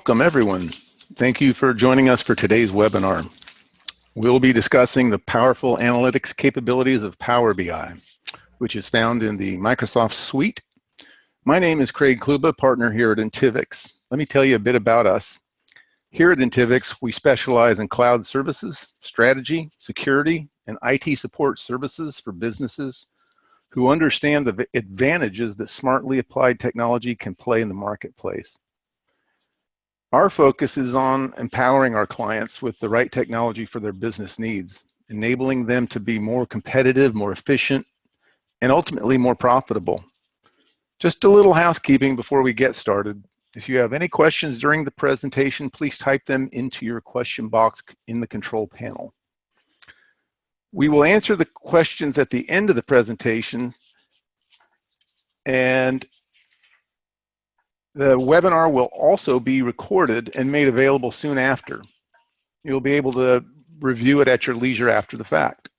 Welcome everyone. Thank you for joining us for today's webinar. We'll be discussing the powerful analytics capabilities of Power BI, which is found in the Microsoft Suite. My name is Craig Kluba, partner here at Intivix. Let me tell you a bit about us. Here at Intivix, we specialize in cloud services, strategy, security, and IT support services for businesses who understand the advantages that smartly applied technology can play in the marketplace. Our focus is on empowering our clients with the right technology for their business needs, enabling them to be more competitive, more efficient, and ultimately more profitable. Just a little housekeeping before we get started. If you have any questions during the presentation, please type them into your question box in the control panel. We will answer the questions at the end of the presentation, and the webinar will also be recorded and made available soon after. You'll be able to review it at your leisure after the fact.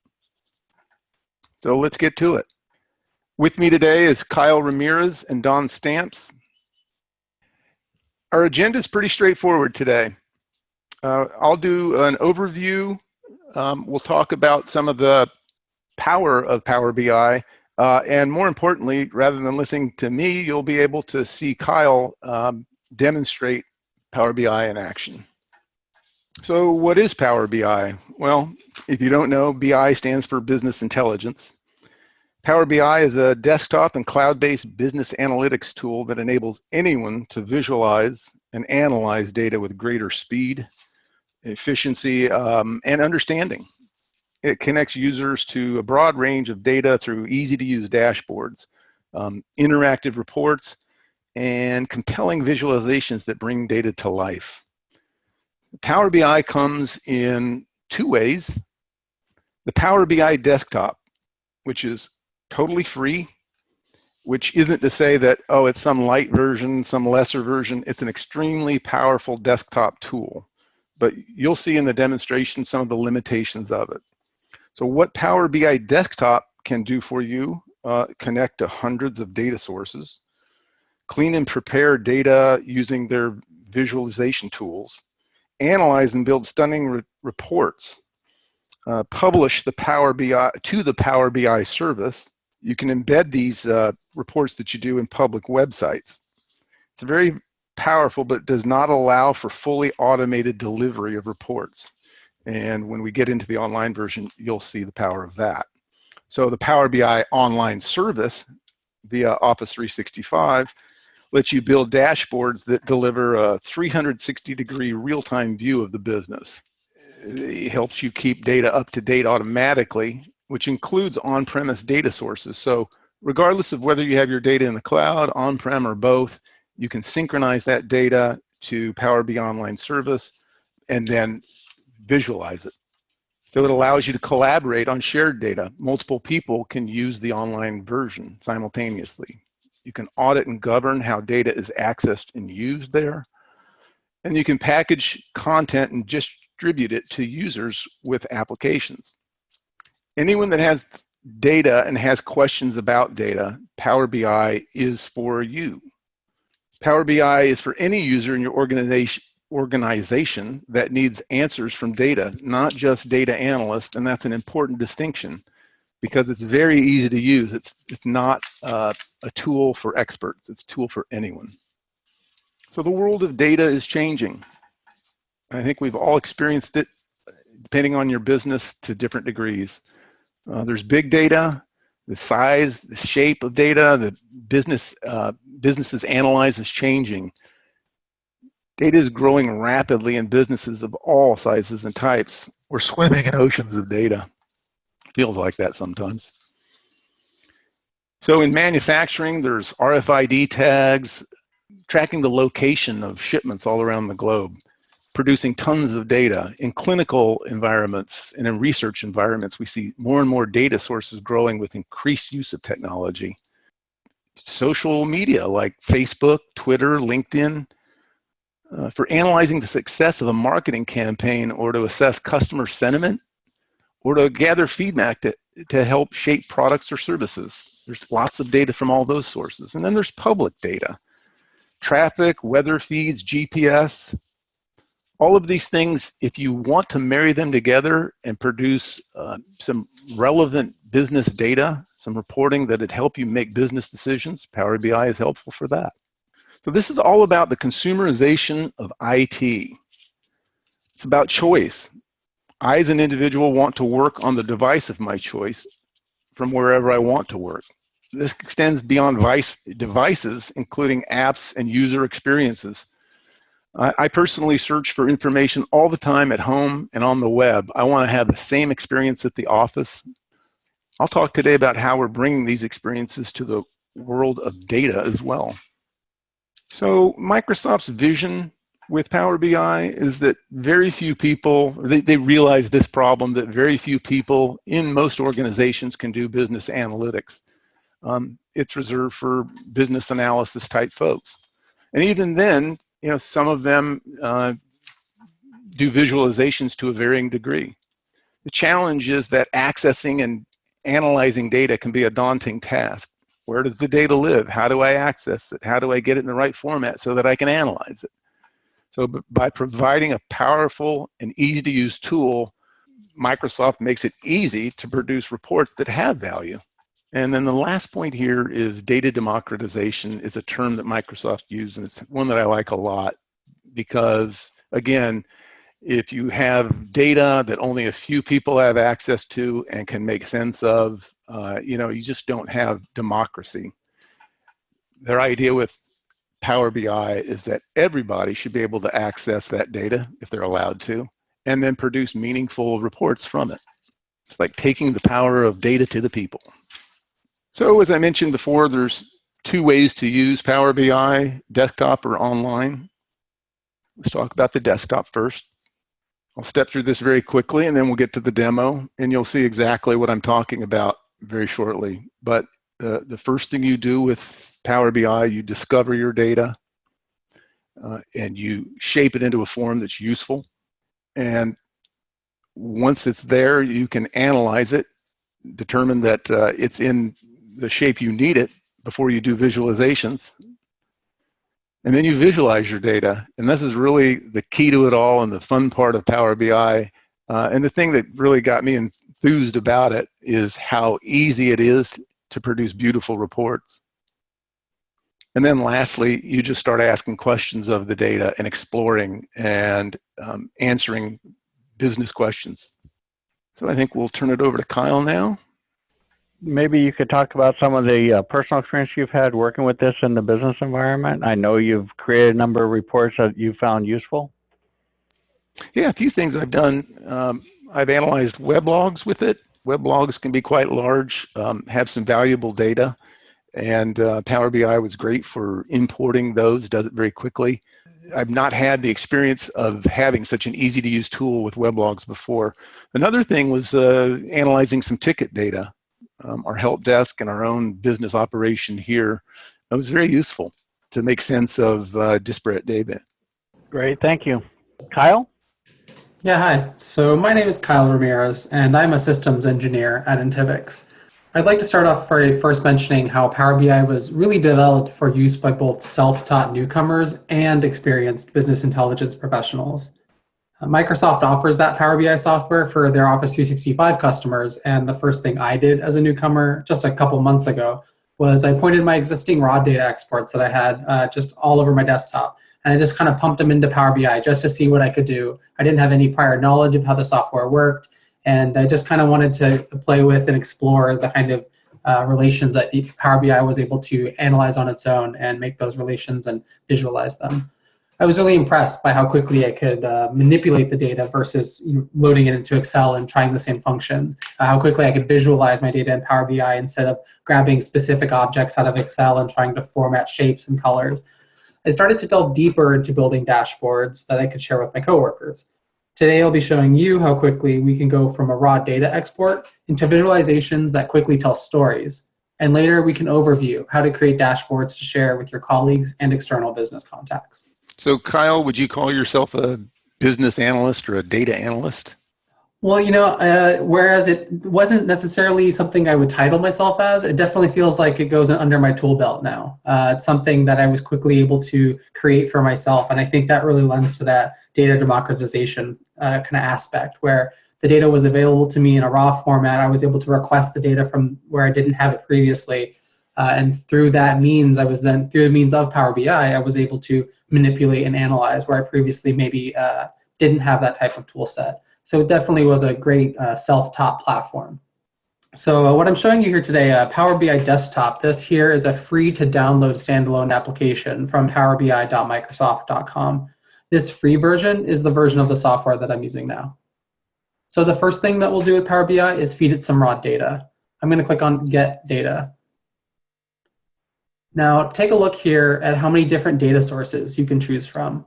So let's get to it. With me today is Kyle Ramirez and Don Stamps. Our agenda is pretty straightforward today. I'll do an overview. We'll talk about some of the power of Power BI. And more importantly, rather than listening to me, you'll be able to see Kyle demonstrate Power BI in action. So what is Power BI? Well, if you don't know, BI stands for Business Intelligence. Power BI is a desktop and cloud-based business analytics tool that enables anyone to visualize and analyze data with greater speed, efficiency, and understanding. It connects users to a broad range of data through easy-to-use dashboards, interactive reports, and compelling visualizations that bring data to life. Power BI comes in two ways. The Power BI desktop, which is totally free, which isn't to say that, oh, it's some light version, some lesser version. It's an extremely powerful desktop tool. But you'll see in the demonstration some of the limitations of it. So what Power BI Desktop can do for you, connect to hundreds of data sources, clean and prepare data using their visualization tools, analyze and build stunning reports, publish the Power BI to the Power BI service. You can embed these reports that you do in public websites. It's very powerful, but does not allow for fully automated delivery of reports. And when we get into the online version, you'll see the power of that. So the Power BI online service via Office 365 lets you build dashboards that deliver a 360-degree real-time view of the business. It helps you keep data up to date automatically, which includes on-premise data sources. So regardless of whether you have your data in the cloud, on-prem, or both, you can synchronize that data to Power BI online service and then visualize it. So it allows you to collaborate on shared data. Multiple people can use the online version simultaneously. You can audit and govern how data is accessed and used there. And you can package content and distribute it to users with applications. Anyone that has data and has questions about data, Power BI is for you. Power BI is for any user in your organization that needs answers from data, not just data analysts, and that's an important distinction because it's very easy to use. It's not a tool for experts, it's a tool for anyone. So the world of data is changing. I think we've all experienced it, depending on your business to different degrees. There's big data, the size, the shape of data, the businesses analyze is changing. Data is growing rapidly in businesses of all sizes and types. We're swimming in oceans of data. Feels like that sometimes. So in manufacturing, there's RFID tags, tracking the location of shipments all around the globe, producing tons of data. In clinical environments and in research environments, we see more and more data sources growing with increased use of technology. Social media like Facebook, Twitter, LinkedIn, for analyzing the success of a marketing campaign or to assess customer sentiment or to gather feedback to help shape products or services. There's lots of data from all those sources. And then there's public data, traffic, weather feeds, GPS, all of these things, if you want to marry them together and produce some relevant business data, some reporting that'd help you make business decisions, Power BI is helpful for that. So this is all about the consumerization of IT. It's about choice. I, as an individual, want to work on the device of my choice from wherever I want to work. This extends beyond devices, including apps and user experiences. I personally search for information all the time at home and on the web. I want to have the same experience at the office. I'll talk today about how we're bringing these experiences to the world of data as well. So Microsoft's vision with Power BI is that very few people, they realize this problem, that very few people in most organizations can do business analytics. It's reserved for business analysis type folks. And even then, you know, some of them do visualizations to a varying degree. The challenge is that accessing and analyzing data can be a daunting task. Where does the data live? How do I access it? How do I get it in the right format so that I can analyze it? So by providing a powerful and easy to use tool, Microsoft makes it easy to produce reports that have value. And then the last point here is data democratization is a term that Microsoft uses, and it's one that I like a lot because, again, if you have data that only a few people have access to and can make sense of, you know, you just don't have democracy. Their idea with Power BI is that everybody should be able to access that data if they're allowed to, and then produce meaningful reports from it. It's like taking the power of data to the people. So as I mentioned before, there's two ways to use Power BI, desktop or online. Let's talk about the desktop first. I'll step through this very quickly and then we'll get to the demo and you'll see exactly what I'm talking about very shortly. But the first thing you do with Power BI, you discover your data and you shape it into a form that's useful. And once it's there, you can analyze it, determine that it's in the shape you need it before you do visualizations. And then you visualize your data. And this is really the key to it all and the fun part of Power BI. And the thing that really got me enthused about it is how easy it is to produce beautiful reports. And then lastly, you just start asking questions of the data and exploring and answering business questions. So I think we'll turn it over to Kyle now. Maybe you could talk about some of the personal experience you've had working with this in the business environment. I know you've created a number of reports that you found useful. Yeah, a few things I've done. I've analyzed weblogs with it. Weblogs can be quite large, have some valuable data, and Power BI was great for importing those, does it very quickly. I've not had the experience of having such an easy to use tool with weblogs before. Another thing was analyzing some ticket data. Our help desk and our own business operation here. It was very useful to make sense of disparate data. Great, thank you. Kyle? Yeah, hi. So my name is Kyle Ramirez, and I'm a systems engineer at Intivix. I'd like to start off by first mentioning how Power BI was really developed for use by both self-taught newcomers and experienced business intelligence professionals. Microsoft offers that Power BI software for their Office 365 customers, and the first thing I did as a newcomer just a couple months ago was I pointed my existing raw data exports that I had just all over my desktop, and I just kind of pumped them into Power BI just to see what I could do. I didn't have any prior knowledge of how the software worked, and I just kind of wanted to play with and explore the kind of relations that Power BI was able to analyze on its own and make those relations and visualize them. I was really impressed by how quickly I could manipulate the data versus loading it into Excel and trying the same functions. How quickly I could visualize my data in Power BI instead of grabbing specific objects out of Excel and trying to format shapes and colors. I started to delve deeper into building dashboards that I could share with my coworkers. Today, I'll be showing you how quickly we can go from a raw data export into visualizations that quickly tell stories. And later, we can overview how to create dashboards to share with your colleagues and external business contacts. So Kyle, would you call yourself a business analyst or a data analyst? Well, whereas it wasn't necessarily something I would title myself as, it definitely feels like it goes under my tool belt now. It's something that I was quickly able to create for myself, and I think that really lends to that data democratization kind of aspect, where the data was available to me in a raw format. I was able to request the data from where I didn't have it previously, and through that means, through the means of Power BI, I was able to manipulate and analyze where I previously maybe didn't have that type of tool set. So it definitely was a great self-taught platform. So what I'm showing you here today, Power BI Desktop, this here is a free to download standalone application from powerbi.microsoft.com. This free version is the version of the software that I'm using now. So the first thing that we'll do with Power BI is feed it some raw data. I'm going to click on Get Data. Now take a look here at how many different data sources you can choose from.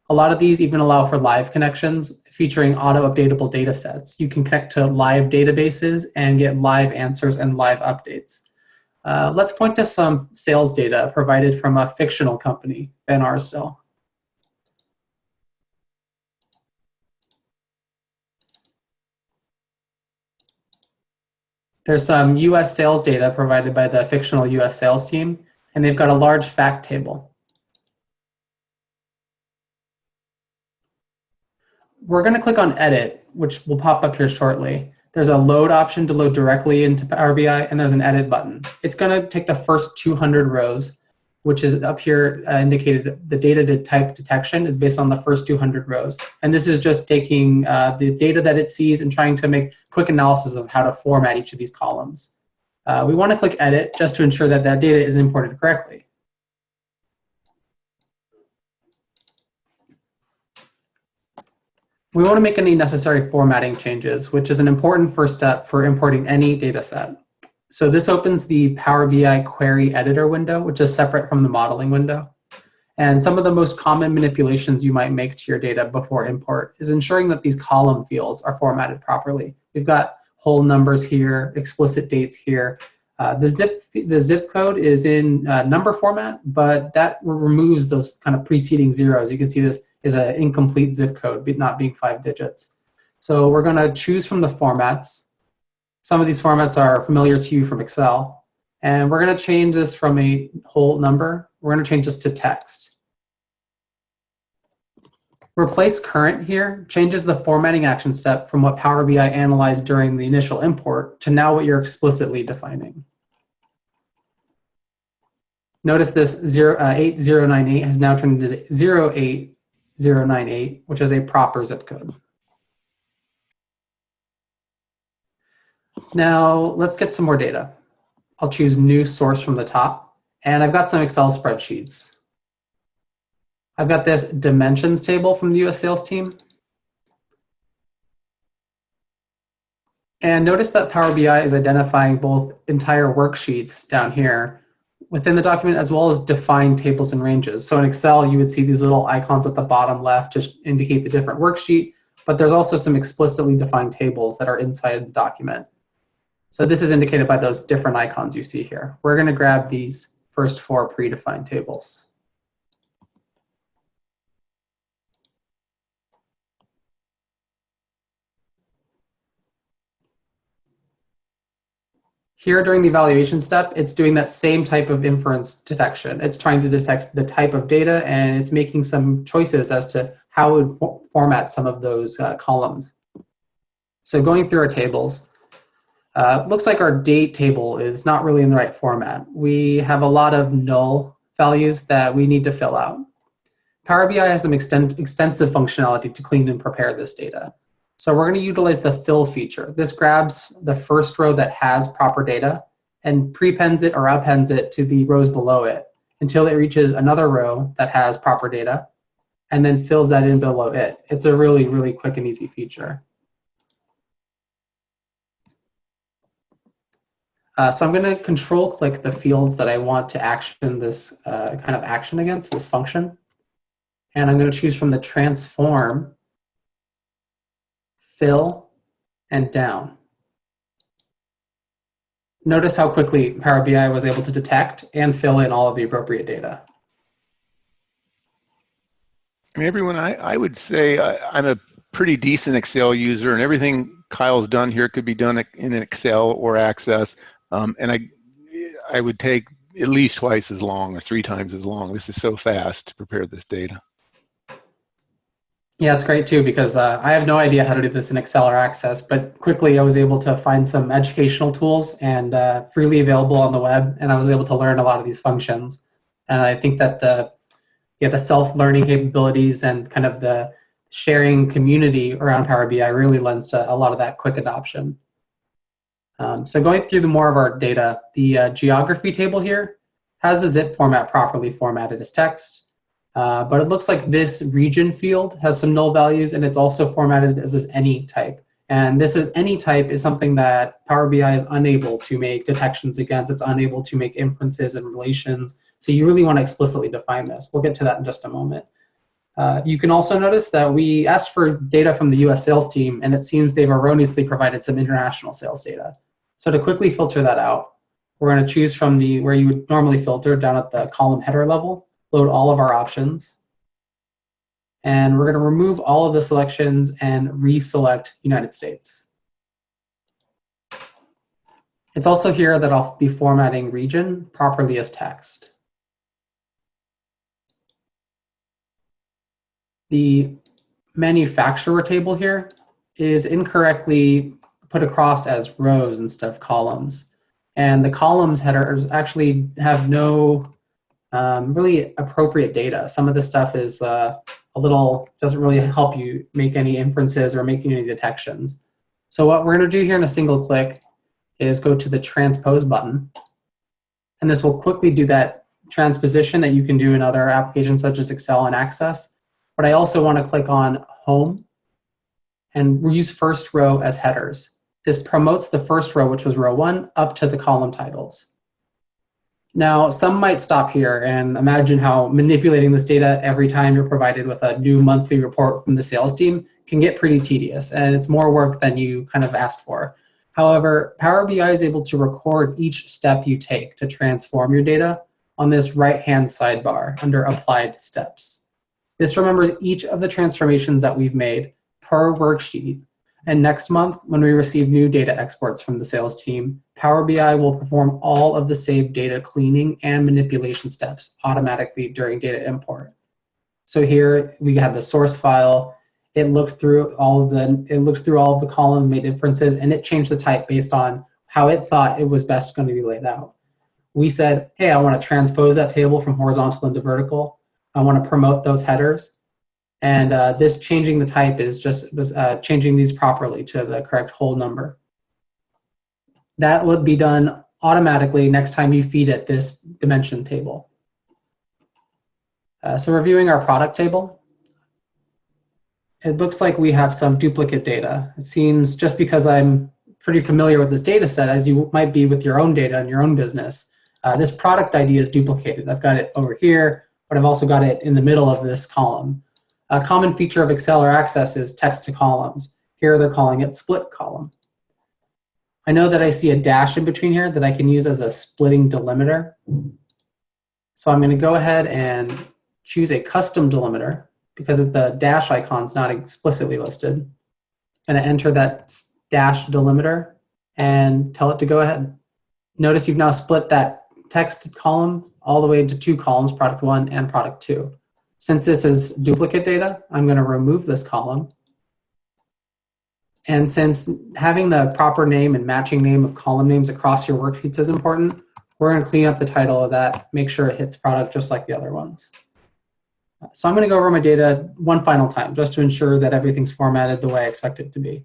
A lot of these even allow for live connections featuring auto-updatable data sets. You can connect to live databases and get live answers and live updates. Let's point to some sales data provided from a fictional company, Van Arsdale. There's some US sales data provided by the fictional US sales team, and they've got a large fact table. We're going to click on Edit, which will pop up here shortly. There's a load option to load directly into Power BI, and there's an Edit button. It's going to take the first 200 rows, which is up here indicated. The data type detection is based on the first 200 rows. And this is just taking the data that it sees and trying to make quick analysis of how to format each of these columns. We want to click Edit just to ensure that that data is imported correctly. We want to make any necessary formatting changes, which is an important first step for importing any data set. So this opens the Power BI Query Editor window, which is separate from the modeling window. And some of the most common manipulations you might make to your data before import is ensuring that these column fields are formatted properly. We've got whole numbers here, explicit dates here. The zip code is in number format, but that removes those kind of preceding zeros. You can see this is an incomplete zip code, not being 5 digits. So we're going to choose from the formats. Some of these formats are familiar to you from Excel. And we're going to change this from a whole number. We're going to change this to text. Replace current here changes the formatting action step from what Power BI analyzed during the initial import to now what you're explicitly defining. Notice this 8098 has now turned into 08098, which is a proper zip code. Now let's get some more data. I'll choose new source from the top, and I've got some Excel spreadsheets. I've got this dimensions table from the US sales team. And notice that Power BI is identifying both entire worksheets down here within the document, as well as defined tables and ranges. So in Excel, you would see these little icons at the bottom left to indicate the different worksheet, but there's also some explicitly defined tables that are inside the document. So this is indicated by those different icons you see here. We're going to grab these first 4 predefined tables. Here during the evaluation step, it's doing that same type of inference detection. It's trying to detect the type of data, and it's making some choices as to how it would format some of those columns. So going through our tables, looks like our date table is not really in the right format. We have a lot of null values that we need to fill out. Power BI has some extensive functionality to clean and prepare this data. So we're going to utilize the fill feature. This grabs the first row that has proper data and prepends it or appends it to the rows below it until it reaches another row that has proper data and then fills that in below it. It's a really, really quick and easy feature. So I'm going to control click the fields that I want to action this kind of action against, this function. And I'm going to choose from the transform, fill, and down. Notice how quickly Power BI was able to detect and fill in all of the appropriate data. I mean, everyone, I would say I'm a pretty decent Excel user, and everything Kyle's done here could be done in Excel or Access, and I would take at least twice as long or 3 times as long. This is so fast to prepare this data. Yeah, it's great too, because I have no idea how to do this in Excel or Access, but quickly I was able to find some educational tools and freely available on the web, and I was able to learn a lot of these functions. And I think that the self-learning capabilities and kind of the sharing community around Power BI really lends to a lot of that quick adoption. So going through the more of our data, the geography table here has the zip format properly formatted as text. But it looks like this region field has some null values, and it's also formatted as this any type. And this is any type is something that Power BI is unable to make detections against. It's unable to make inferences and relations. So you really want to explicitly define this. We'll get to that in just a moment. You can also notice that we asked for data from the US sales team, and it seems they've erroneously provided some international sales data. So to quickly filter that out, we're going to choose from where you would normally filter down at the column header level, load all of our options, and we're going to remove all of the selections and reselect United States. It's also here that I'll be formatting region properly as text. The manufacturer table here is incorrectly put across as rows instead of columns. And the columns headers actually have no really appropriate data. Some of this stuff is doesn't really help you make any inferences or making any detections. So what we're going to do here in a single click is go to the transpose button. And this will quickly do that transposition that you can do in other applications such as Excel and Access. But I also want to click on Home and use first row as headers. This promotes the first row, which was row 1, up to the column titles. Now, some might stop here and imagine how manipulating this data every time you're provided with a new monthly report from the sales team can get pretty tedious, and it's more work than you kind of asked for. However, Power BI is able to record each step you take to transform your data on this right-hand sidebar under Applied Steps. This remembers each of the transformations that we've made per worksheet. And next month, when we receive new data exports from the sales team, Power BI will perform all of the saved data cleaning and manipulation steps automatically during data import. So here we have the source file. It looked through all of the columns, made inferences, and it changed the type based on how it thought it was best going to be laid out. We said, hey, I want to transpose that table from horizontal into vertical. I want to promote those headers. And this changing the type is changing these properly to the correct whole number. That would be done automatically next time you feed it this dimension table. So reviewing our product table, it looks like we have some duplicate data. It seems, just because I'm pretty familiar with this data set, as you might be with your own data in your own business, this product ID is duplicated. I've got it over here, but I've also got it in the middle of this column. A common feature of Excel or Access is text to columns. Here they're calling it split column. I know that I see a dash in between here that I can use as a splitting delimiter. So I'm going to go ahead and choose a custom delimiter because the dash icon is not explicitly listed. I'm going to enter that dash delimiter and tell it to go ahead. Notice you've now split that text column all the way into 2 columns, product 1 and product 2. Since this is duplicate data, I'm going to remove this column. And since having the proper name and matching name of column names across your worksheets is important, we're going to clean up the title of that, make sure it hits product just like the other ones. So I'm going to go over my data one final time just to ensure that everything's formatted the way I expect it to be.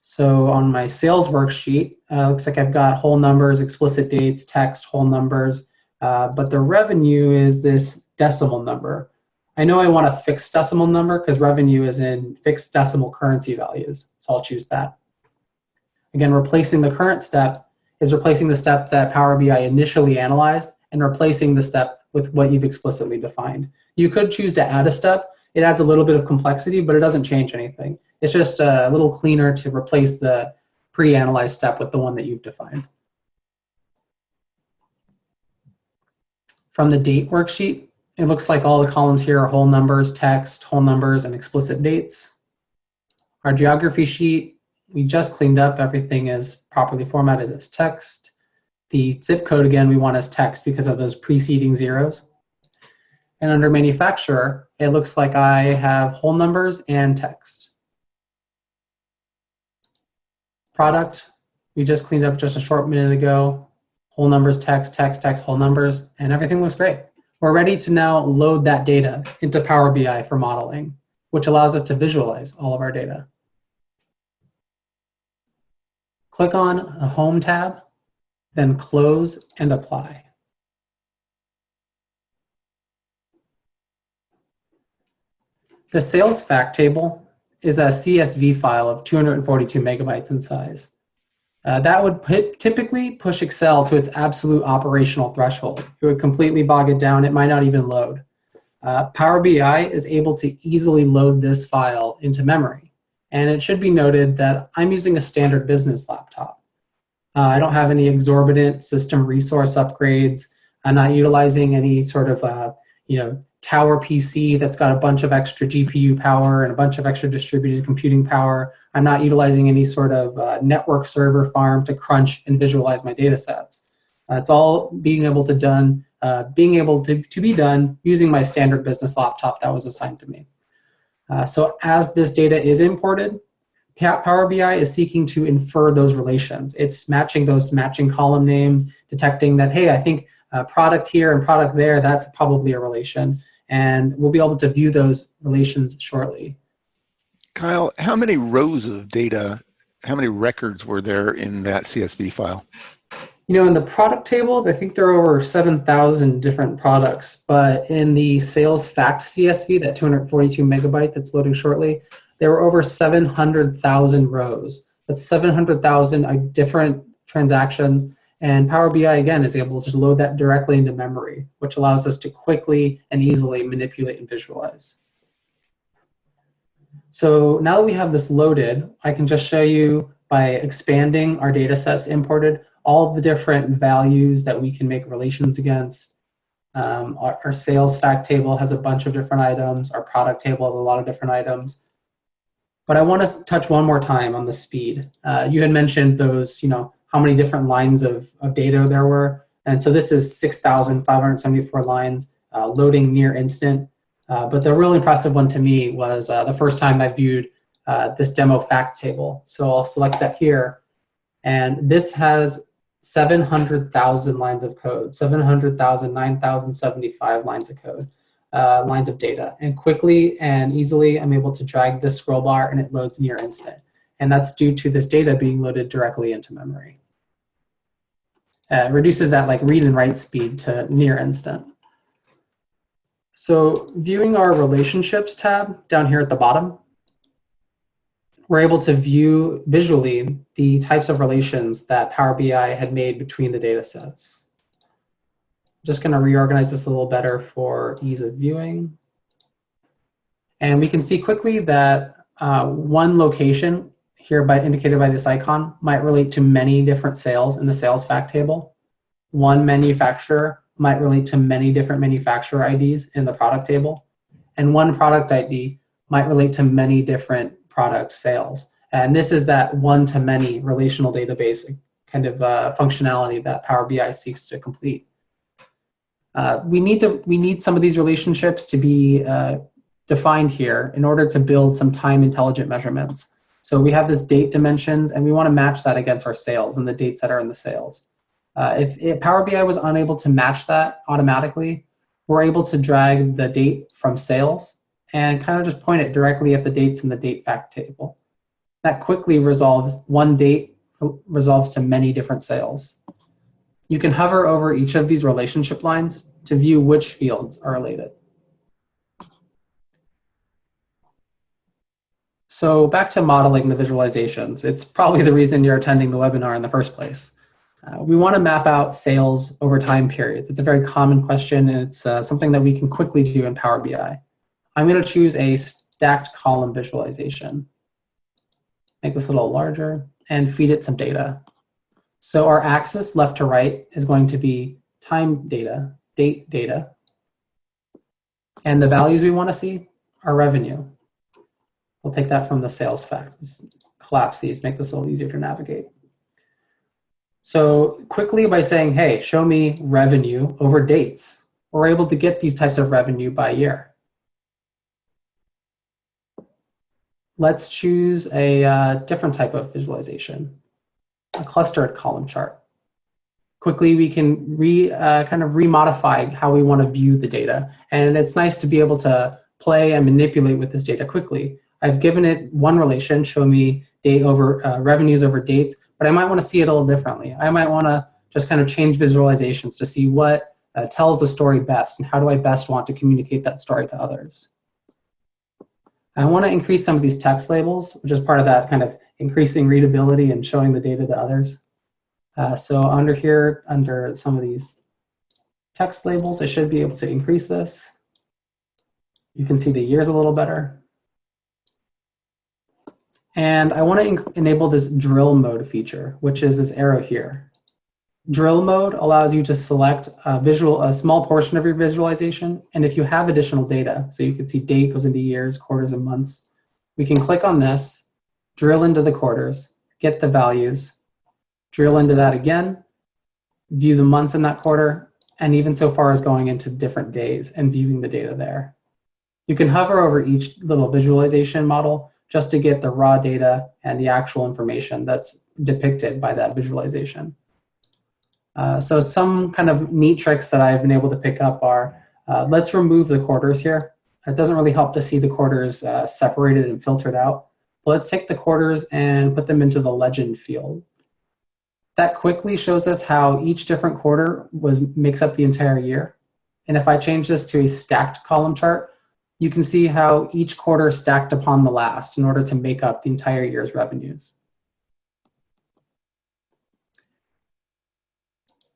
So on my sales worksheet, looks like I've got whole numbers, explicit dates, text, whole numbers, but the revenue is this decimal number. I know I want a fixed decimal number because revenue is in fixed decimal currency values, so I'll choose that. Again, replacing the current step is replacing the step that Power BI initially analyzed and replacing the step with what you've explicitly defined. You could choose to add a step. It adds a little bit of complexity, but it doesn't change anything. It's just a little cleaner to replace the pre-analyzed step with the one that you've defined. From the date worksheet, it looks like all the columns here are whole numbers, text, whole numbers, and explicit dates. Our geography sheet we just cleaned up. Everything is properly formatted as text. The zip code, again, we want as text because of those preceding zeros. And under manufacturer, it looks like I have whole numbers and text. Product, we just cleaned up just a short minute ago. Whole numbers, text, text, text, whole numbers, and everything looks great. We're ready to now load that data into Power BI for modeling, which allows us to visualize all of our data. Click on a Home tab, then Close and Apply. The sales fact table is a CSV file of 242 megabytes in size. That would typically push Excel to its absolute operational threshold. It would completely bog it down. It might not even load. Power BI is able to easily load this file into memory. And it should be noted that I'm using a standard business laptop. I don't have any exorbitant system resource upgrades. I'm not utilizing any sort of tower PC that's got a bunch of extra GPU power and a bunch of extra distributed computing power. I'm not utilizing any sort of network server farm to crunch and visualize my data sets. It's all being able to be done using my standard business laptop that was assigned to me. So as this data is imported, Power BI is seeking to infer those relations. It's matching those matching column names, detecting that, hey, I think product here and product there, that's probably a relation. And we'll be able to view those relations shortly. Kyle, how many rows of data, how many records were there in that CSV file? In the product table, I think there are over 7,000 different products, but in the sales fact CSV, that 242 megabyte that's loading shortly, there were over 700,000 rows. That's 700,000 different transactions. And Power BI, again, is able to load that directly into memory, which allows us to quickly and easily manipulate and visualize. So now that we have this loaded, I can just show you by expanding our data sets imported, all of the different values that we can make relations against. Our sales fact table has a bunch of different items. Our product table has a lot of different items. But I want to touch one more time on the speed. You had mentioned those, how many different lines of data there were. And so this is 6,574 lines loading near instant. But the really impressive one to me was the first time I viewed this demo fact table. So I'll select that here. And this has 700,000 lines of code, 9,075 lines of code. Lines of data, and quickly and easily I'm able to drag this scroll bar and it loads near instant, and that's due to this data being loaded directly into memory. It reduces that read and write speed to near instant. So viewing our relationships tab down here at the bottom, we're able to view visually the types of relations that Power BI had made between the data sets. Just going to reorganize this a little better for ease of viewing. And we can see quickly that one location here indicated by this icon might relate to many different sales in the sales fact table. One manufacturer might relate to many different manufacturer IDs in the product table. And one product ID might relate to many different product sales. And this is that one-to-many relational database kind of functionality that Power BI seeks to complete. We need some of these relationships to be defined here in order to build some time intelligent measurements. So we have this date dimensions, and we want to match that against our sales and the dates that are in the sales. If Power BI was unable to match that automatically, we're able to drag the date from sales and kind of just point it directly at the dates in the date fact table. That quickly resolves one date resolves to many different sales. You can hover over each of these relationship lines to view which fields are related. So back to modeling the visualizations. It's probably the reason you're attending the webinar in the first place. We want to map out sales over time periods. It's a very common question, and it's something that we can quickly do in Power BI. I'm going to choose a stacked column visualization. Make this a little larger and feed it some data. So our axis left to right is going to be time data, date data. And the values we want to see are revenue. We'll take that from the sales fact collapse these, make this a little easier to navigate. So quickly by saying, hey, show me revenue over dates, we're able to get these types of revenue by year. Let's choose a different type of visualization, a clustered column chart. Quickly, we can kind of remodify how we want to view the data. And it's nice to be able to play and manipulate with this data quickly. I've given it one relation, show me revenues over dates, but I might want to see it a little differently. I might want to just kind of change visualizations to see what tells the story best and how do I best want to communicate that story to others. I want to increase some of these text labels, which is part of that kind of increasing readability and showing the data to others. So under here, under some of these text labels, I should be able to increase this. You can see the years a little better. And I want to enable this drill mode feature, which is this arrow here. Drill mode allows you to select a small portion of your visualization. And if you have additional data, so you can see date goes into years, quarters, and months, we can click on this, drill into the quarters, get the values, drill into that again, view the months in that quarter, and even so far as going into different days and viewing the data there. You can hover over each little visualization model just to get the raw data and the actual information that's depicted by that visualization. So some kind of neat tricks that I've been able to pick up are, let's remove the quarters here. It doesn't really help to see the quarters separated and filtered out. But let's take the quarters and put them into the legend field. That quickly shows us how each different quarter makes up the entire year. And if I change this to a stacked column chart, you can see how each quarter stacked upon the last in order to make up the entire year's revenues.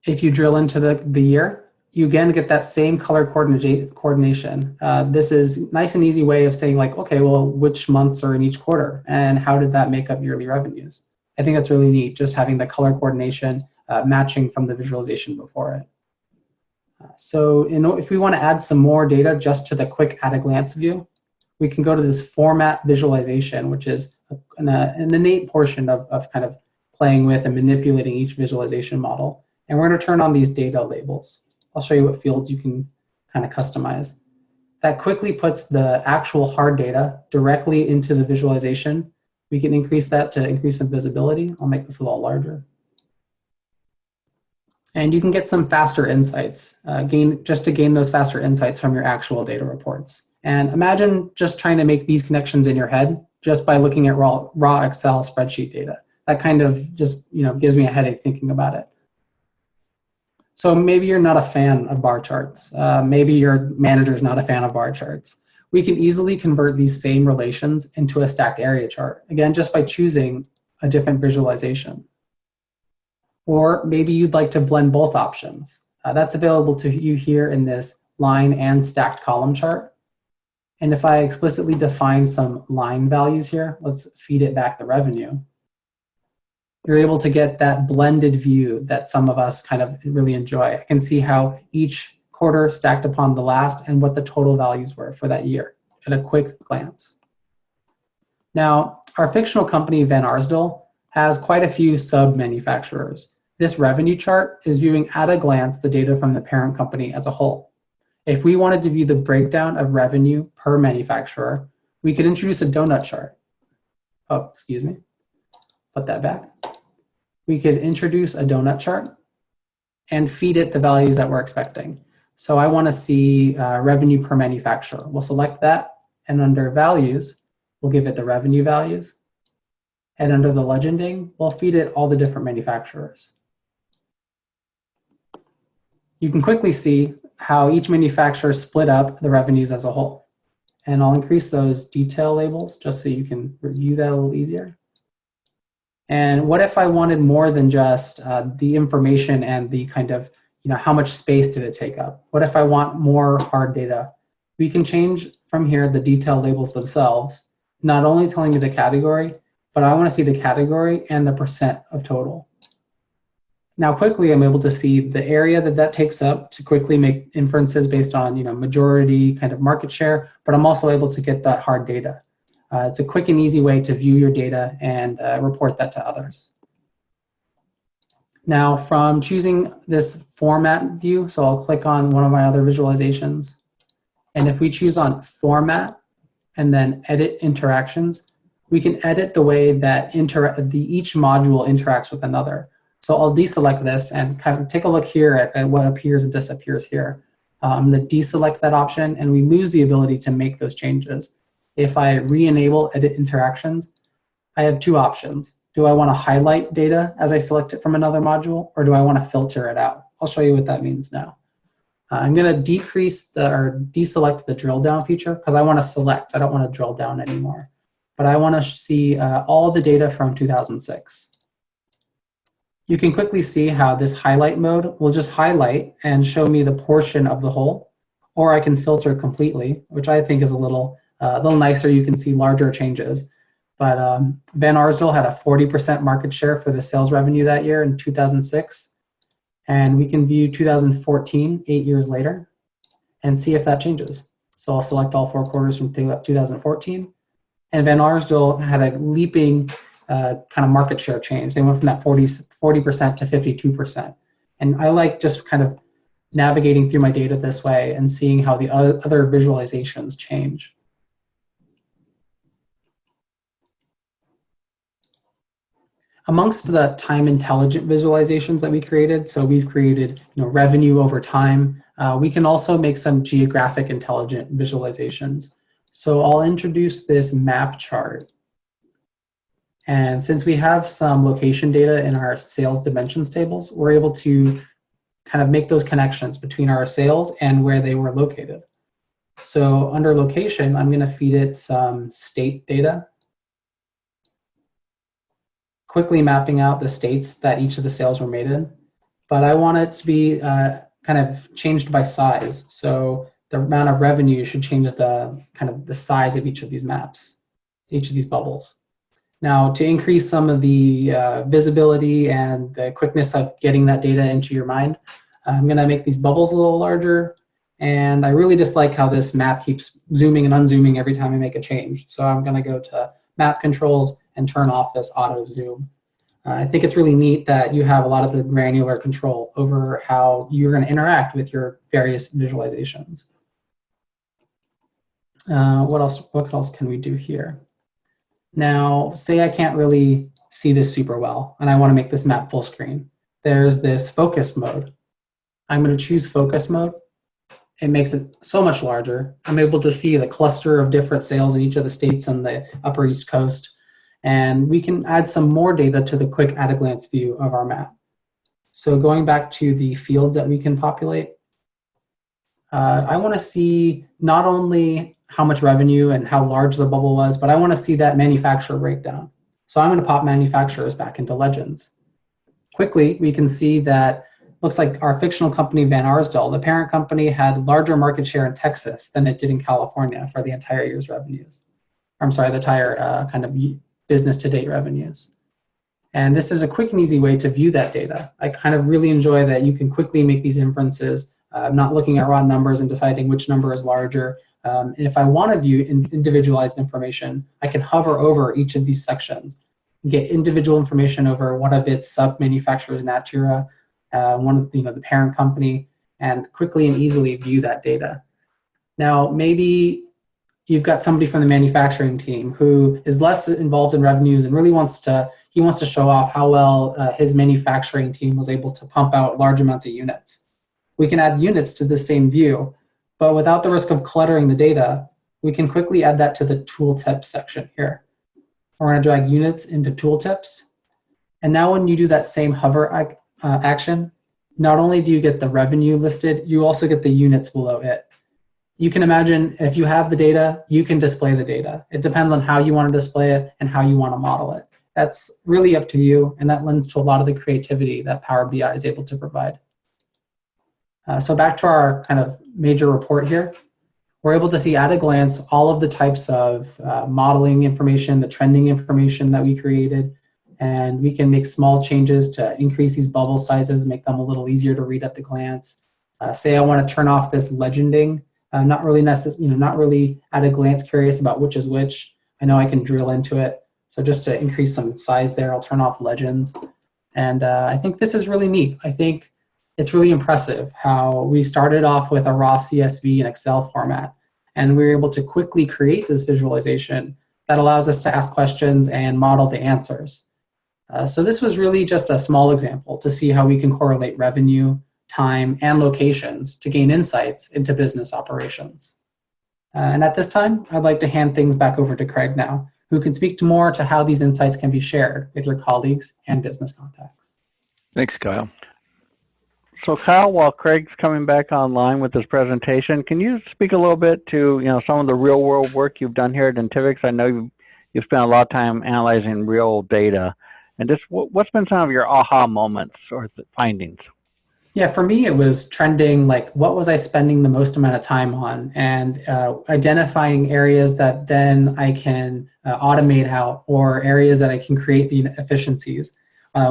If you drill into the year, you again get that same color coordination. This is nice and easy way of saying like, okay, well, which months are in each quarter and how did that make up yearly revenues? I think that's really neat, just having the color coordination matching from the visualization before it. So if we want to add some more data just to the quick at-a-glance view, we can go to this format visualization, which is an innate portion of kind of playing with and manipulating each visualization model. And we're going to turn on these data labels. I'll show you what fields you can kind of customize. That quickly puts the actual hard data directly into the visualization. We can increase that to increase some visibility. I'll make this a little larger. And you can get some faster insights, just to gain those faster insights from your actual data reports. And imagine just trying to make these connections in your head just by looking at raw Excel spreadsheet data. That kind of just gives me a headache thinking about it. So maybe you're not a fan of bar charts. Maybe your manager's not a fan of bar charts. We can easily convert these same relations into a stacked area chart, again, just by choosing a different visualization. Or maybe you'd like to blend both options. That's available to you here in this line and stacked column chart. And if I explicitly define some line values here, let's feed it back the revenue. You're able to get that blended view that some of us kind of really enjoy. I can see how each quarter stacked upon the last and what the total values were for that year at a quick glance. Now, our fictional company, Van Arsdale, has quite a few sub-manufacturers. This revenue chart is viewing at a glance the data from the parent company as a whole. If we wanted to view the breakdown of revenue per manufacturer, we could introduce a donut chart. Oh, excuse me. Put that back. We could introduce a donut chart and feed it the values that we're expecting. So I want to see revenue per manufacturer. We'll select that, and under values, we'll give it the revenue values. And under the legending, we'll feed it all the different manufacturers. You can quickly see how each manufacturer split up the revenues as a whole. And I'll increase those detail labels just so you can review that a little easier. And what if I wanted more than just the information and the kind of, how much space did it take up? What if I want more hard data? We can change from here the detail labels themselves, not only telling me the category, but I want to see the category and the percent of total. Now quickly I'm able to see the area that takes up to quickly make inferences based on majority kind of market share, but I'm also able to get that hard data. It's a quick and easy way to view your data and report that to others. Now, from choosing this format view, so I'll click on one of my other visualizations. And if we choose on format and then edit interactions, we can edit the way that each module interacts with another. So I'll deselect this and kind of take a look here at what appears and disappears here. I'm going to deselect that option, and we lose the ability to make those changes. If I re-enable edit interactions, I have two options. Do I want to highlight data as I select it from another module, or do I want to filter it out? I'll show you what that means now. I'm going to deselect the drill down feature because I want to select. I don't want to drill down anymore. But I want to see all the data from 2006. You can quickly see how this highlight mode will just highlight and show me the portion of the whole, or I can filter completely, which I think is a little nicer. You can see larger changes. But Van Arsdale had a 40% market share for the sales revenue that year in 2006. And we can view 2014, 8 years later, and see if that changes. So I'll select all 4 quarters from 2014. And Van Arsdale had a leaping kind of market share change. They went from that 40% to 52%. And I like just kind of navigating through my data this way and seeing how the other visualizations change. Amongst the time intelligent visualizations that we created, so we've created revenue over time, we can also make some geographic intelligent visualizations. So I'll introduce this map chart. And since we have some location data in our sales dimensions tables, we're able to kind of make those connections between our sales and where they were located. So under location, I'm going to feed it some state data, quickly mapping out the states that each of the sales were made in. But I want it to be kind of changed by size. So the amount of revenue should change the kind of the size of each of these maps, each of these bubbles. Now, to increase some of the visibility and the quickness of getting that data into your mind, I'm going to make these bubbles a little larger. And I really dislike how this map keeps zooming and unzooming every time I make a change. So I'm going to go to map controls and turn off this auto zoom. I think it's really neat that you have a lot of the granular control over how you're going to interact with your various visualizations. What else can we do here? Now, say I can't really see this super well, and I want to make this map full screen. There's this focus mode. I'm going to choose focus mode. It makes it so much larger. I'm able to see the cluster of different sales in each of the states on the Upper East Coast. And we can add some more data to the quick at-a-glance view of our map. So going back to the fields that we can populate, I want to see not only how much revenue and how large the bubble was, but I want to see that manufacturer breakdown. So I'm going to pop manufacturers back into Legends. Quickly, we can see that looks like our fictional company, Van Arsdale, the parent company had larger market share in Texas than it did in California for the entire year's revenues. I'm sorry, the entire kind of business-to-date revenues. And this is a quick and easy way to view that data. I kind of really enjoy that you can quickly make these inferences. I'm not looking at raw numbers and deciding which number is larger. And if I want to view individualized information, I can hover over each of these sections and get individual information over one of its sub-manufacturers, Natura, one of the parent company, and quickly and easily view that data. Now, maybe you've got somebody from the manufacturing team who is less involved in revenues and really wants to show off how well his manufacturing team was able to pump out large amounts of units. We can add units to the same view, but without the risk of cluttering the data, we can quickly add that to the tooltips section here. We're going to drag units into tooltips. And now when you do that same hover action, not only do you get the revenue listed, you also get the units below it. You can imagine if you have the data, you can display the data. It depends on how you want to display it and how you want to model it. That's really up to you, and that lends to a lot of the creativity that Power BI is able to provide. So back to our kind of major report here. We're able to see at a glance all of the types of modeling information, the trending information that we created, and we can make small changes to increase these bubble sizes, make them a little easier to read at the glance. Say I want to turn off this legending. Not really at a glance curious about which is which. I know I can drill into it. So just to increase some size there, I'll turn off legends. And I think this is really neat. I think it's really impressive how we started off with a raw CSV and Excel format, and we were able to quickly create this visualization that allows us to ask questions and model the answers. So this was really just a small example to see how we can correlate revenue, time, and locations to gain insights into business operations. And at this time, I'd like to hand things back over to Craig now, who can speak more to how these insights can be shared with your colleagues and business contacts. Thanks, Kyle. So Kyle, while Craig's coming back online with this presentation, can you speak a little bit to some of the real world work you've done here at Intivix? I know you've spent a lot of time analyzing real data, and just what's been some of your aha moments or findings? Yeah, for me, it was trending, like what was I spending the most amount of time on, and identifying areas that then I can automate out, or areas that I can create the efficiencies.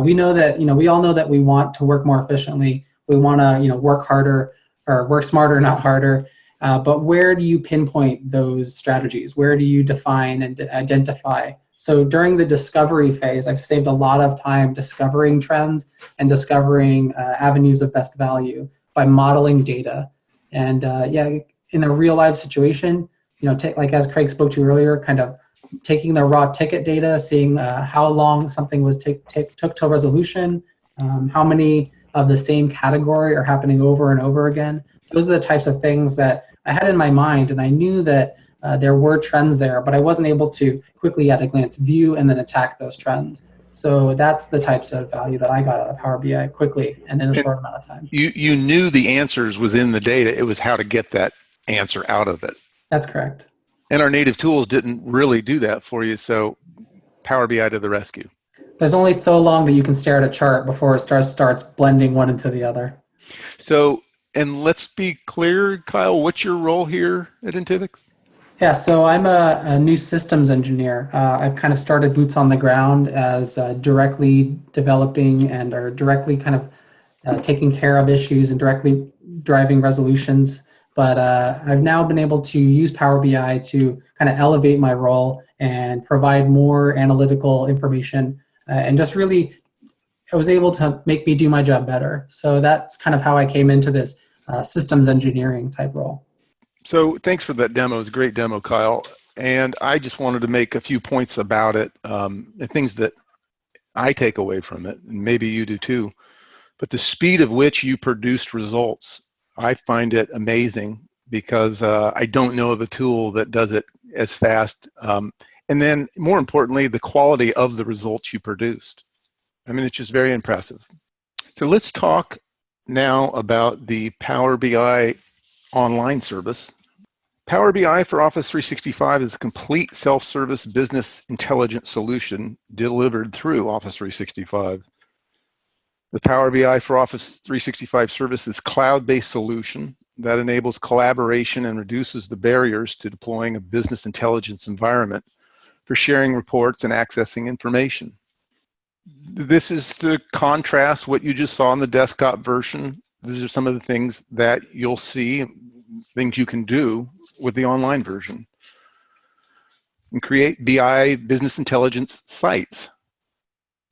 We know that, we all know that we want to work more efficiently. We want to, work harder, or work smarter, not harder. But where do you pinpoint those strategies? Where do you define and identify? So during the discovery phase, I've saved a lot of time discovering trends and discovering avenues of best value by modeling data. And in a real life situation, like as Craig spoke to earlier, kind of taking the raw ticket data, seeing how long something was took to resolution, how many of the same category are happening over and over again. Those are the types of things that I had in my mind, and I knew that there were trends there, but I wasn't able to quickly at a glance view and then attack those trends. So that's the types of value that I got out of Power BI quickly and in a short amount of time. You knew the answers within the data. It was how to get that answer out of it. That's correct. And our native tools didn't really do that for you, so Power BI to the rescue. There's only so long that you can stare at a chart before it starts blending one into the other. So, and let's be clear, Kyle, what's your role here at Intivix? Yeah, so I'm a new systems engineer. I've kind of started boots on the ground as directly developing or directly kind of taking care of issues and directly driving resolutions. But I've now been able to use Power BI to kind of elevate my role and provide more analytical information, and just really, it was able to make me do my job better. So that's kind of how I came into this systems engineering type role. So thanks for that demo. It was a great demo, Kyle. And I just wanted to make a few points about it, the things that I take away from it, and maybe you do too. But the speed of which you produced results, I find it amazing, because I don't know of a tool that does it as fast. And then more importantly, the quality of the results you produced. I mean, it's just very impressive. So let's talk now about the Power BI online service. Power BI for Office 365 is a complete self-service business intelligence solution delivered through Office 365. The Power BI for Office 365 service is a cloud-based solution that enables collaboration and reduces the barriers to deploying a business intelligence environment for sharing reports and accessing information. This is to contrast what you just saw in the desktop version. These are some of the things that you'll see, things you can do with the online version. And create BI business intelligence sites.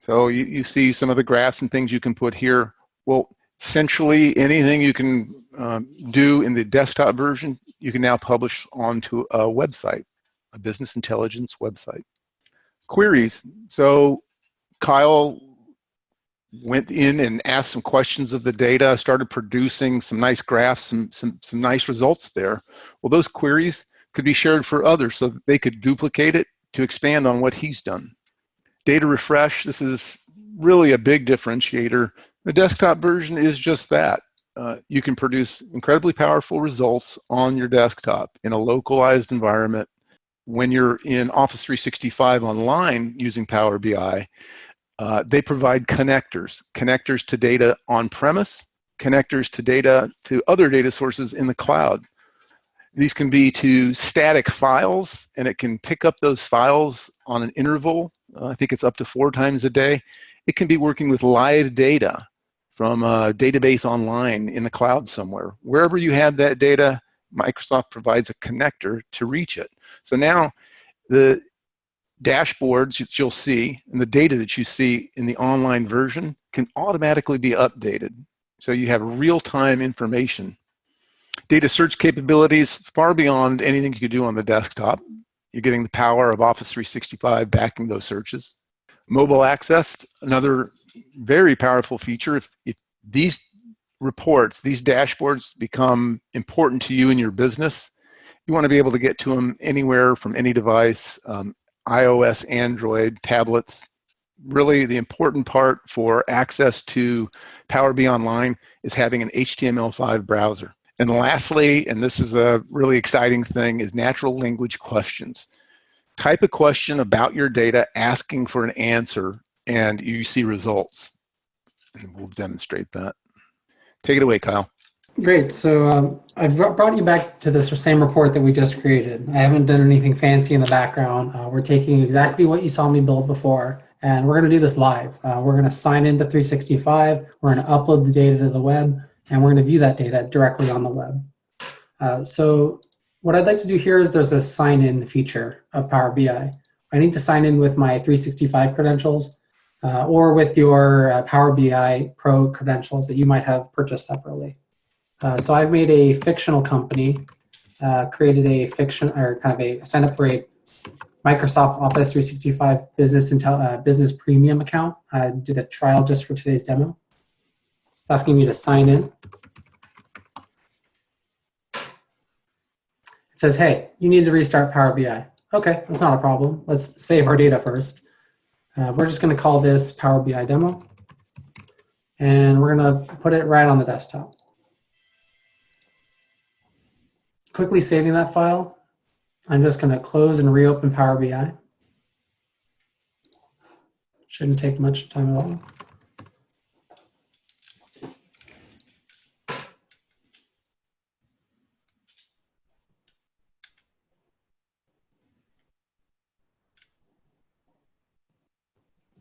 So you see some of the graphs and things you can put here. Well, essentially anything you can do in the desktop version, you can now publish onto a website, a business intelligence website. Queries. So Kyle went in and asked some questions of the data, started producing some nice graphs, some nice results there. Well, those queries could be shared for others so that they could duplicate it to expand on what he's done. Data refresh, this is really a big differentiator. The desktop version is just that. You can produce incredibly powerful results on your desktop in a localized environment. When you're in Office 365 online using Power BI, they provide connectors to data on-premise, connectors to data to other data sources in the cloud. These can be to static files, and it can pick up those files on an interval. I think it's up to 4 times a day. It can be working with live data from a database online in the cloud somewhere. Wherever you have that data, Microsoft provides a connector to reach it. So now dashboards that you'll see and the data that you see in the online version can automatically be updated. So you have real-time information. Data search capabilities far beyond anything you could do on the desktop. You're getting the power of Office 365 backing those searches. Mobile access, another very powerful feature. If these reports, these dashboards become important to you in your business, you want to be able to get to them anywhere from any device, iOS, Android, tablets. Really, the important part for access to Power BI Online is having an HTML5 browser. And lastly, and this is a really exciting thing, is natural language questions. Type a question about your data asking for an answer, and you see results. And we'll demonstrate that. Take it away, Kyle. Great. So I've brought you back to this same report that we just created. I haven't done anything fancy in the background. We're taking exactly what you saw me build before, and we're going to do this live. We're going to sign into 365. We're going to upload the data to the web, and we're going to view that data directly on the web. So what I'd like to do here is there's a sign-in feature of Power BI. I need to sign in with my 365 credentials or with your Power BI Pro credentials that you might have purchased separately. So I've made a fictional company, created a signed up for a Microsoft Office 365 Business Premium account. I did a trial just for today's demo. It's asking me to sign in. It says, hey, you need to restart Power BI. Okay, that's not a problem. Let's save our data first. We're just going to call this Power BI demo, and we're going to put it right on the desktop. Quickly saving that file, I'm just going to close and reopen Power BI. Shouldn't take much time at all.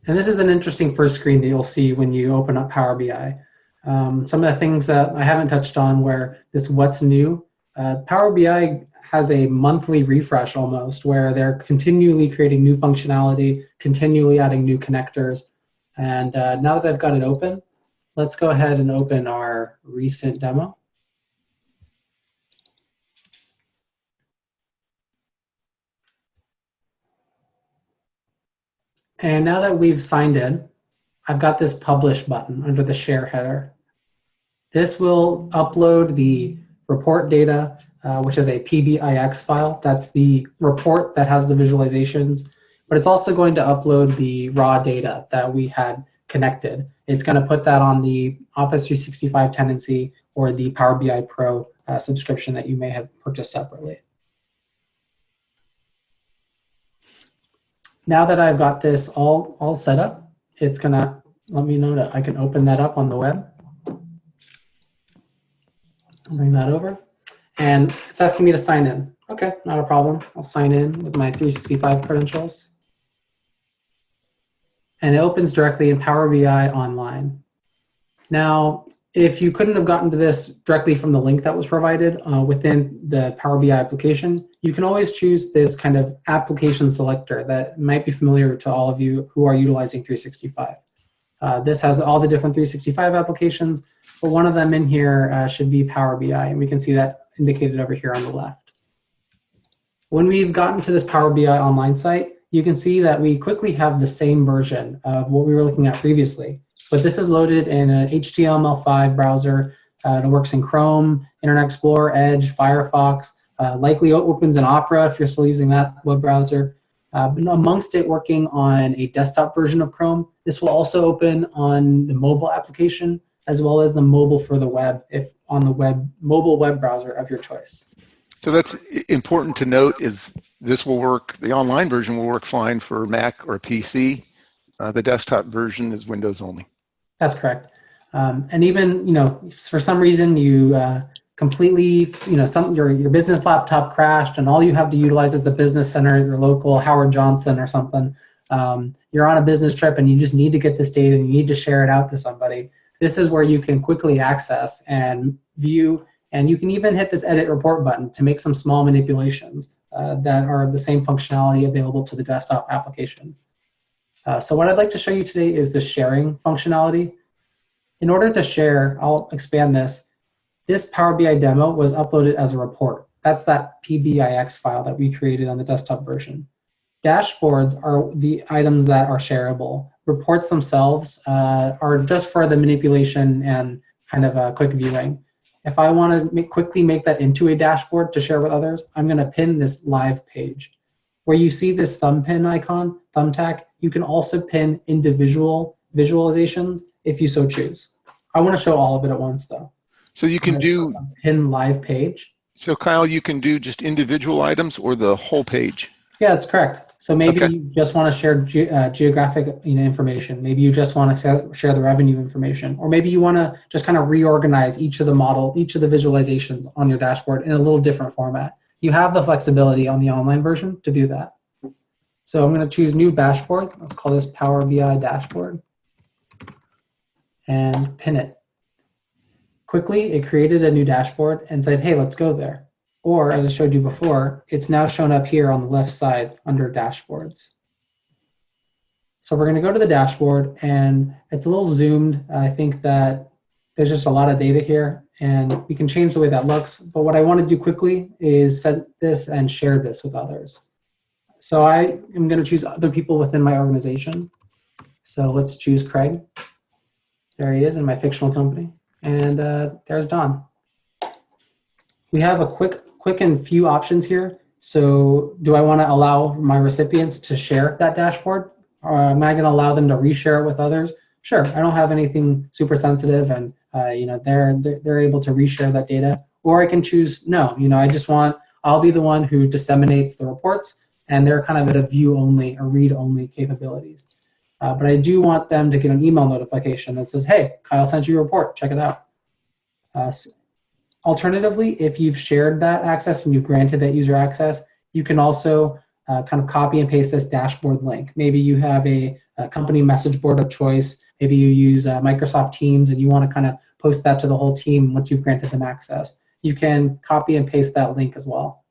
And this is an interesting first screen that you'll see when you open up Power BI. Some of the things that I haven't touched on where this what's new. Power BI has a monthly refresh almost where they're continually creating new functionality, continually adding new connectors. And now that I've got it open, let's go ahead and open our recent demo. And now that we've signed in, I've got this publish button under the share header. This will upload the report data, which is a PBIX file. That's the report that has the visualizations, but it's also going to upload the raw data that we had connected. It's going to put that on the Office 365 tenancy or the Power BI Pro subscription that you may have purchased separately. Now that I've got this all set up, it's going to let me know that I can open that up on the web. I'll bring that over. And it's asking me to sign in. Okay, not a problem. I'll sign in with my 365 credentials. And it opens directly in Power BI Online. Now, if you couldn't have gotten to this directly from the link that was provided within the Power BI application, you can always choose this kind of application selector that might be familiar to all of you who are utilizing 365. This has all the different 365 applications, but one of them in here should be Power BI, and we can see that indicated over here on the left. When we've gotten to this Power BI Online site, you can see that we quickly have the same version of what we were looking at previously. But this is loaded in an HTML5 browser. It works in Chrome, Internet Explorer, Edge, Firefox. Likely opens in Opera if you're still using that web browser. But amongst it working on a desktop version of Chrome, this will also open on the mobile application as well as the mobile for the web if on the mobile web browser of your choice. So that's important to note is this will work, the online version will work fine for Mac or PC. The desktop version is Windows only. That's correct. And even, for some reason you completely, your business laptop crashed and all you have to utilize is the business center, your local Howard Johnson or something. You're on a business trip and you just need to get this data and you need to share it out to somebody. This is where you can quickly access and view, and you can even hit this edit report button to make some small manipulations. that are the same functionality available to the desktop application. So what I'd like to show you today is the sharing functionality. In order to share, I'll expand this. This Power BI demo was uploaded as a report. That's that PBIX file that we created on the desktop version. Dashboards are the items that are shareable. Reports themselves are just for the manipulation and kind of quick viewing. If I want to quickly make that into a dashboard to share with others, I'm going to pin this live page. Where you see this thumb pin icon, thumbtack, you can also pin individual visualizations if you so choose. I want to show all of it at once though. So you can do pin live page. So Kyle, you can do just individual items or the whole page. Yeah, that's correct. So maybe Okay. you just want to share geographic information. Maybe you just want to share the revenue information, or maybe you want to just kind of reorganize each of the visualizations on your dashboard in a little different format. You have the flexibility on the online version to do that. So I'm going to choose new dashboard. Let's call this Power BI dashboard and pin it. Quickly, it created a new dashboard and said, hey, let's go there. Or as I showed you before, it's now shown up here on the left side under dashboards. So we're going to go to the dashboard, and it's a little zoomed. I think that there's just a lot of data here, and we can change the way that looks. But what I want to do quickly is set this and share this with others. So I am going to choose other people within my organization. So let's choose Craig. There he is in my fictional company. And there's Don. We have a quick and few options here. So do I want to allow my recipients to share that dashboard? Or am I going to allow them to reshare it with others? Sure, I don't have anything super sensitive, and they're able to reshare that data. Or I can choose no. I'll be the one who disseminates the reports, and they're kind of at a view only or read only capabilities. But I do want them to get an email notification that says, hey, Kyle sent you a report, check it out. Alternatively, if you've shared that access and you've granted that user access, you can also kind of copy and paste this dashboard link. Maybe you have a company message board of choice. Maybe you use Microsoft Teams and you want to kind of post that to the whole team once you've granted them access. You can copy and paste that link as well.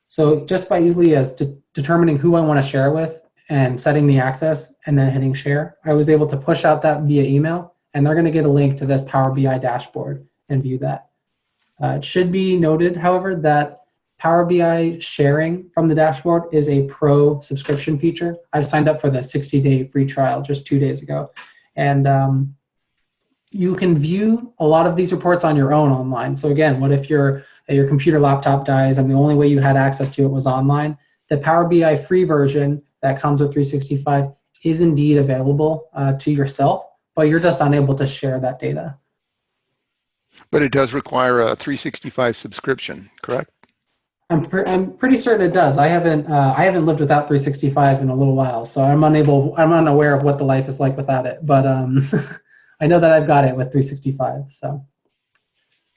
So just by easily as determining who I want to share with and setting the access and then hitting share, I was able to push out that via email, and they're going to get a link to this Power BI dashboard and view that. It should be noted, however, that Power BI sharing from the dashboard is a pro subscription feature. I signed up for the 60-day free trial just 2 days ago. And you can view a lot of these reports on your own online. So again, what if your computer laptop dies and the only way you had access to it was online? The Power BI free version that comes with 365 is indeed available to yourself, but you're just unable to share that data. But it does require a 365 subscription, correct? I'm pretty certain it does. I haven't lived without 365 in a little while, so I'm unaware of what the life is like without it. But I know that I've got it with 365. So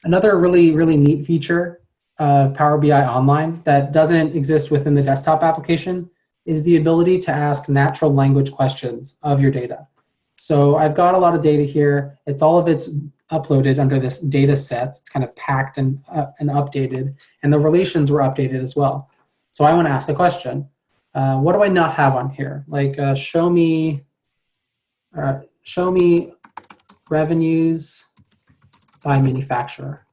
another really neat feature of Power BI Online that doesn't exist within the desktop application is the ability to ask natural language questions of your data. So I've got a lot of data here. All of it's uploaded under this data set. It's kind of packed and updated, and the relations were updated as well. So I want to ask a question. What do I not have on here? Like show me revenues by manufacturer.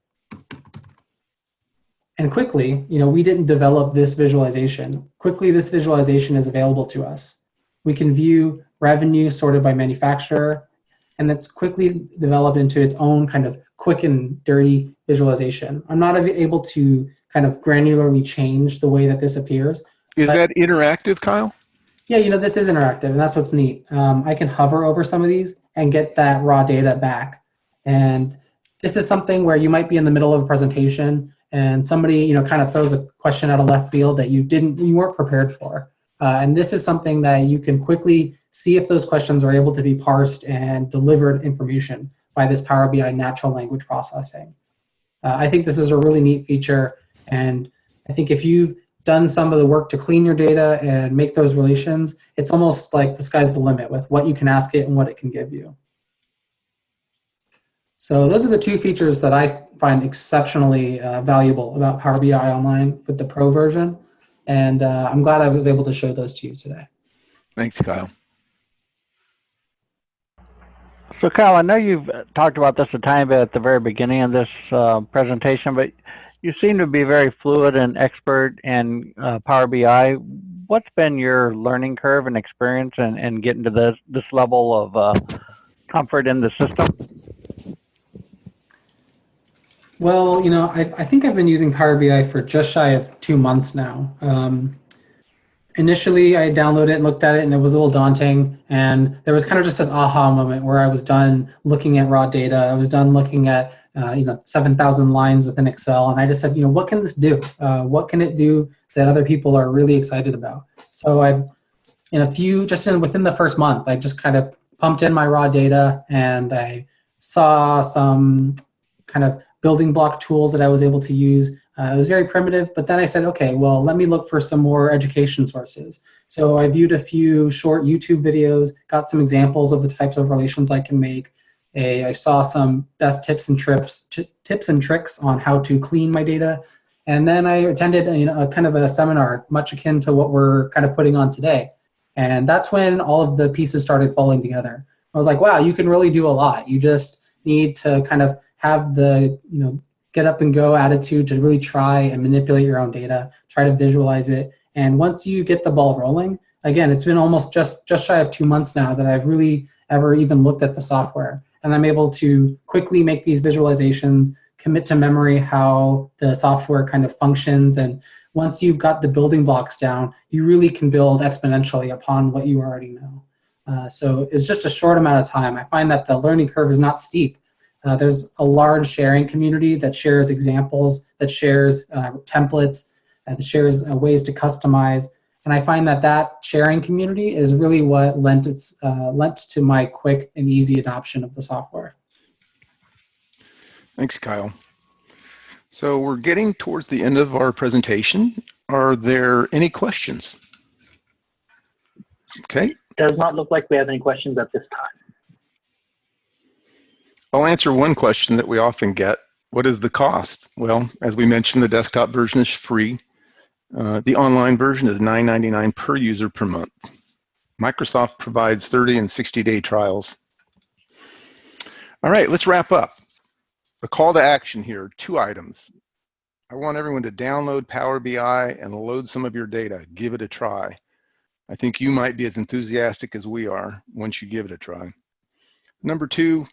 And quickly, we didn't develop this visualization. Quickly, this visualization is available to us. We can view revenue sorted by manufacturer, and that's quickly developed into its own kind of quick and dirty visualization. I'm not able to kind of granularly change the way that this appears. Is that interactive, Kyle? Yeah, this is interactive, and that's what's neat. I can hover over some of these and get that raw data back. And this is something where you might be in the middle of a presentation and somebody, kind of throws a question out of left field that you weren't prepared for. And this is something that you can quickly see if those questions are able to be parsed and delivered information by this Power BI natural language processing. I think this is a really neat feature, and I think if you've done some of the work to clean your data and make those relations, it's almost like the sky's the limit with what you can ask it and what it can give you. So those are the two features that I find exceptionally valuable about Power BI Online with the Pro version. And I'm glad I was able to show those to you today. Thanks, Kyle. So Kyle, I know you've talked about this a tiny bit at the very beginning of this presentation, but you seem to be very fluid and expert in Power BI. What's been your learning curve and experience in getting to this level of comfort in the system? Well, I think I've been using Power BI for just shy of 2 months now. Initially, I downloaded it and looked at it, and it was a little daunting. And there was kind of just this aha moment where I was done looking at raw data. I was done looking at 7,000 lines within Excel, and I just said, what can this do? What can it do that other people are really excited about? So within the first month, I just kind of pumped in my raw data, and I saw some kind of building block tools that I was able to use. It was very primitive, but then I said, okay, well, let me look for some more education sources. So I viewed a few short YouTube videos, got some examples of the types of relations I can make. I saw some best tips and tricks on how to clean my data. And then I attended a kind of a seminar, much akin to what we're kind of putting on today. And that's when all of the pieces started falling together. I was like, wow, you can really do a lot. You just need to kind of have the get up and go attitude to really try and manipulate your own data, try to visualize it. And once you get the ball rolling, again, it's been almost just shy of 2 months now that I've really ever even looked at the software. And I'm able to quickly make these visualizations, commit to memory how the software kind of functions. And once you've got the building blocks down, you really can build exponentially upon what you already know. So it's just a short amount of time. I find that the learning curve is not steep. There's a large sharing community that shares examples, that shares templates, that shares ways to customize. And I find that sharing community is really what lent to my quick and easy adoption of the software. Thanks, Kyle. So we're getting towards the end of our presentation. Are there any questions? Okay. Does not look like we have any questions at this time. I'll answer one question that we often get. What is the cost? Well, as we mentioned, the desktop version is free. The online version is $9.99 per user per month. Microsoft provides 30 and 60-day trials. All right, let's wrap up. A call to action here, 2 items. I want everyone to download Power BI and load some of your data. Give it a try. I think you might be as enthusiastic as we are once you give it a try. Number 2,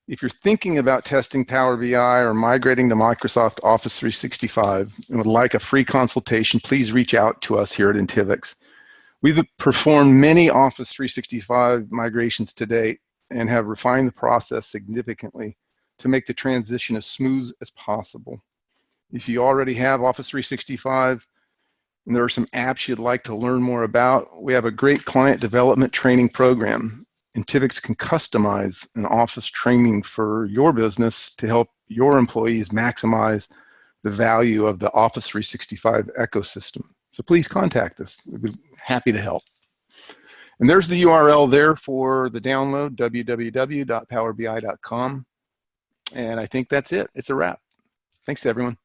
if you're thinking about testing Power BI or migrating to Microsoft Office 365 and would like a free consultation, please reach out to us here at Intivix. We've performed many Office 365 migrations to date and have refined the process significantly to make the transition as smooth as possible. If you already have Office 365 and there are some apps you'd like to learn more about, we have a great client development training program. Intivix can customize an Office training for your business to help your employees maximize the value of the Office 365 ecosystem. So please contact us. We'd be happy to help. And there's the URL there for the download, www.powerbi.com. And I think that's it. It's a wrap. Thanks, everyone.